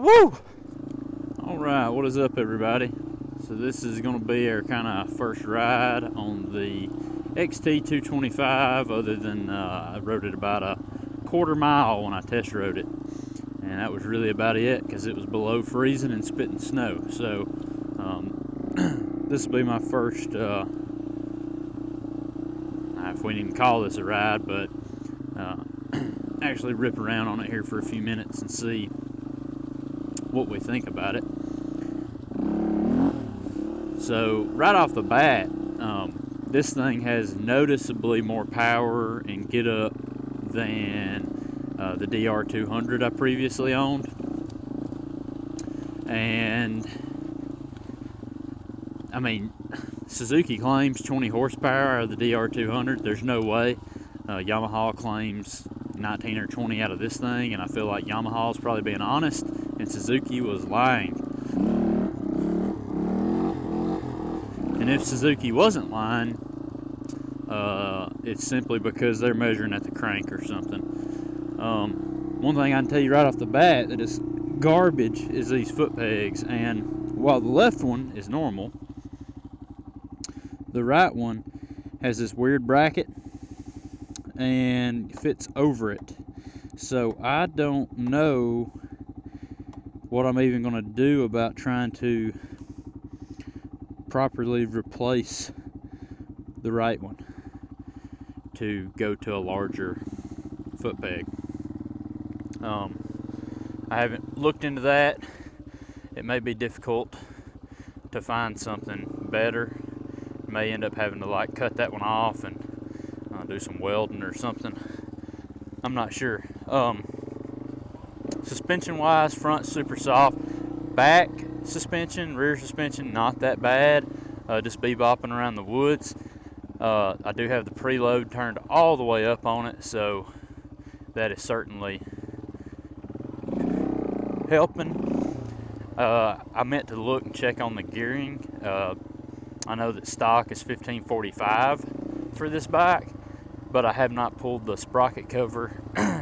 Woo! Alright, what is up, everybody? So this is going to be our kind of first ride on the XT225, other than I rode it about a quarter mile when I test rode it. And that was really about it, because it was below freezing and spitting snow. So this will be my first, if we can call this a ride, but actually rip around on it here for a few minutes and see what we think about it. So right off the bat, this thing has noticeably more power and get up than the DR200 I previously owned. And I mean, Suzuki claims 20 horsepower out of the DR200. There's no way. Yamaha claims 19 or 20 out of this thing, and I feel like Yamaha's probably being honest and Suzuki was lying. And if Suzuki wasn't lying, it's simply because they're measuring at the crank or something. One thing I can tell you right off the bat that is garbage is these foot pegs, and while the left one is normal, the right one has this weird bracket and fits over it. So I don't know what I'm even going to do about trying to properly replace the right one to go to a larger foot peg. I haven't looked into that. It may be difficult to find something better. May end up having to like cut that one off and do some welding or something. I'm not sure. Suspension wise, front super soft, back suspension, rear suspension not that bad. Just bebopping around the woods. I do have the preload turned all the way up on it, so that is certainly helping. I meant to look and check on the gearing. I know that stock is 1545 for this bike, but I have not pulled the sprocket cover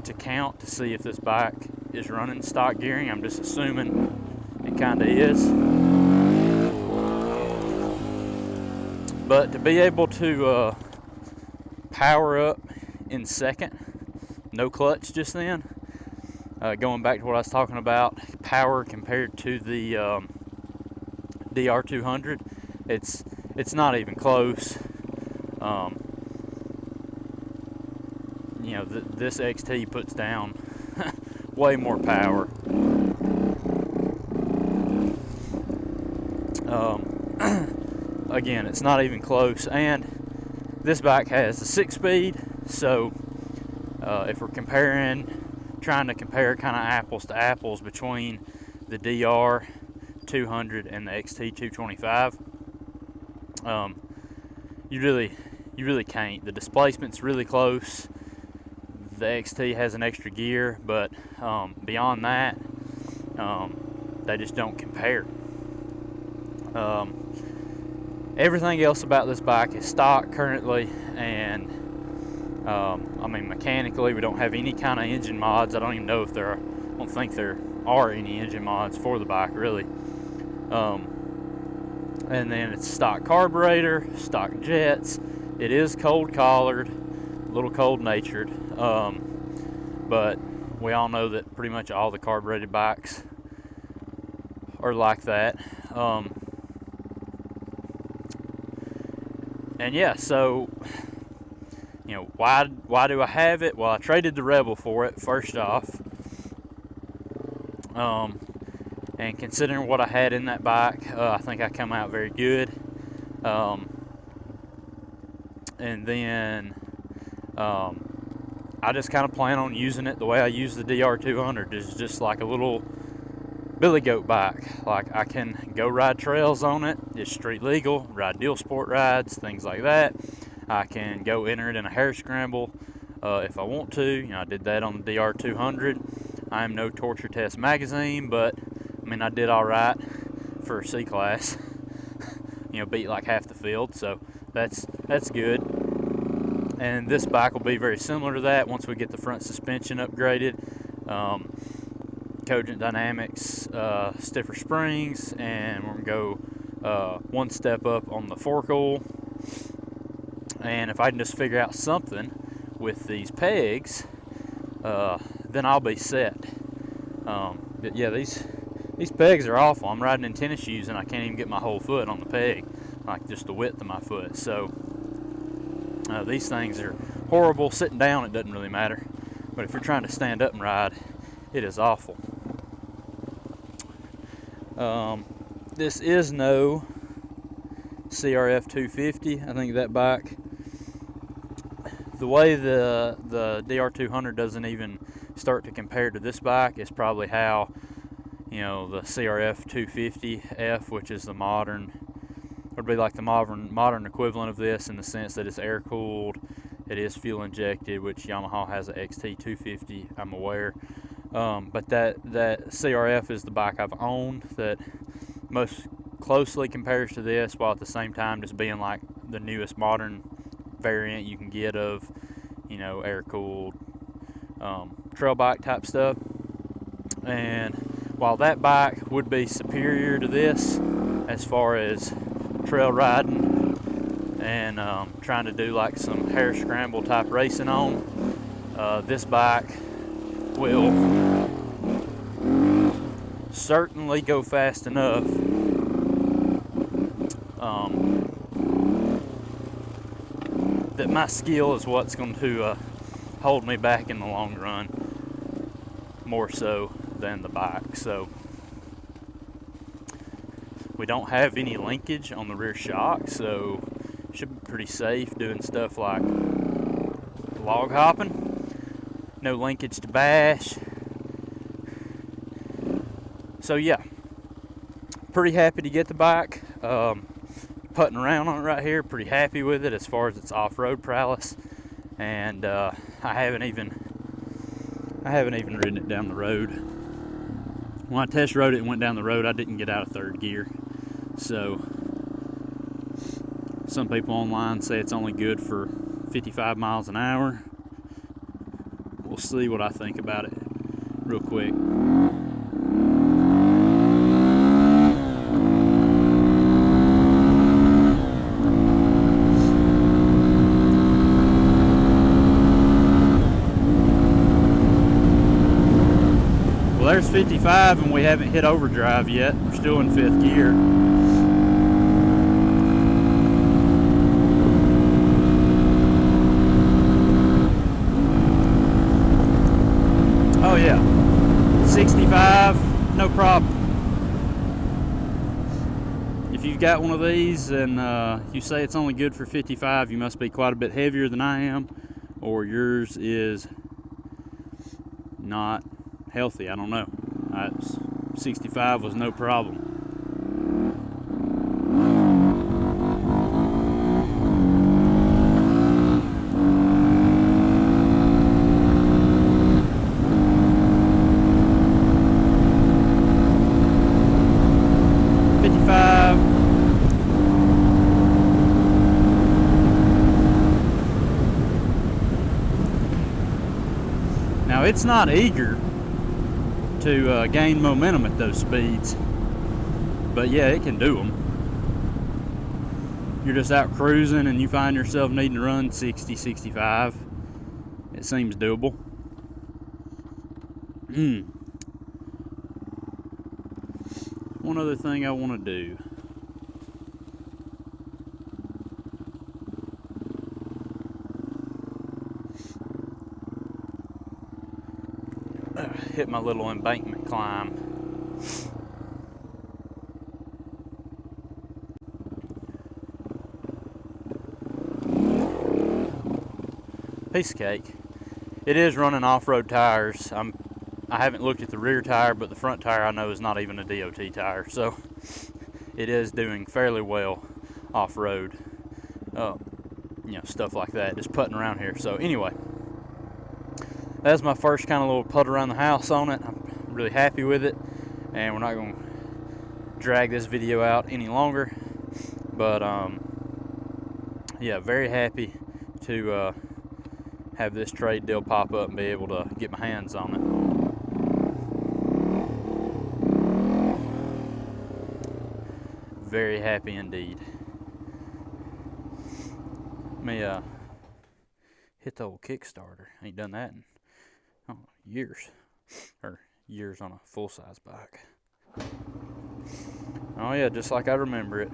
to count to see if this bike is running stock gearing. I'm just assuming it kind of is. But to be able to power up in second, no clutch just then, going back to what I was talking about, power compared to the DR200, it's not even close. You know, this XT puts down way more power. Again, it's not even close, and this bike has a 6-speed, so if we're trying to compare kind of apples to apples between the DR200 and the XT225, you really can't. The displacement's really close. The XT has an extra gear, but beyond that, they just don't compare. Everything else about this bike is stock currently, and I mean, mechanically we don't have any kind of engine mods. I don't even know if I don't think there are any engine mods for the bike, really. And then it's stock carburetor, stock jets. It is cold collared, a little cold natured, but we all know that pretty much all the carbureted bikes are like that. And yeah, so you know, why do I have it? Well, I traded the Rebel for it first off, and considering what I had in that bike, I think I come out very good. And then I just kind of plan on using it the way I use the DR200, is just like a little billy goat bike. Like, I can go ride trails on it, it's street legal, ride deal sport rides, things like that. I can go enter it in a hare scramble if I want to. You know, I did that on the DR200. I am no Torture Test magazine, but I mean, I did all right for a C class. You know, beat like half the field, so that's good. And this bike will be very similar to that once we get the front suspension upgraded. Cogent Dynamics stiffer springs, and we're going to go one step up on the fork oil. And if I can just figure out something with these pegs, then I'll be set. But yeah, these pegs are awful. I'm riding in tennis shoes and I can't even get my whole foot on the peg, like just the width of my foot. So these things are horrible. Sitting down, it doesn't really matter, but if you're trying to stand up and ride, it is awful. This is no CRF 250. I think that bike, the way the DR200 doesn't even start to compare to this bike is probably how, you know, the CRF 250F, which is the modern, would be like the modern equivalent of this, in the sense that it's air cooled, it is fuel injected, which Yamaha has a XT225, I'm aware. But that CRF is the bike I've owned that most closely compares to this, while at the same time just being like the newest modern variant you can get of, you know, air cooled trail bike type stuff. And while that bike would be superior to this as far as trail riding and trying to do like some hare scramble type racing on, this bike will certainly go fast enough that my skill is what's going to hold me back in the long run, more so than the bike. So we don't have any linkage on the rear shock, so should be pretty safe doing stuff like log hopping. No linkage to bash. So yeah, pretty happy to get the bike. Putting around on it right here, pretty happy with it as far as its off-road prowess, and I haven't even ridden it down the road. When I test rode it and went down the road, I didn't get out of third gear. So some people online say it's only good for 55 miles an hour. We'll see what I think about it real quick. Well, there's 55 and we haven't hit overdrive yet. We're still in 5th gear. Oh yeah, 65, no problem. If you've got one of these and you say it's only good for 55, you must be quite a bit heavier than I am, or yours is not healthy. I don't know. 65 was no problem. Now it's not eager to gain momentum at those speeds, but yeah, it can do them. You're just out cruising and you find yourself needing to run 60, 65. It seems doable. One other thing I want to do. Hit my little embankment climb. Piece of cake. It is running off-road tires. I haven't looked at the rear tire, but the front tire I know is not even a DOT tire, so it is doing fairly well off-road. You know, stuff like that, just putting around here. So anyway, that's my first kind of little putt around the house on it. I'm really happy with it, and we're not going to drag this video out any longer, but yeah, very happy to have this trade deal pop up and be able to get my hands on it. very happy indeed. Let me hit the old Kickstarter. Ain't done that in years, or years on a full-size bike. Oh yeah, just like I remember it.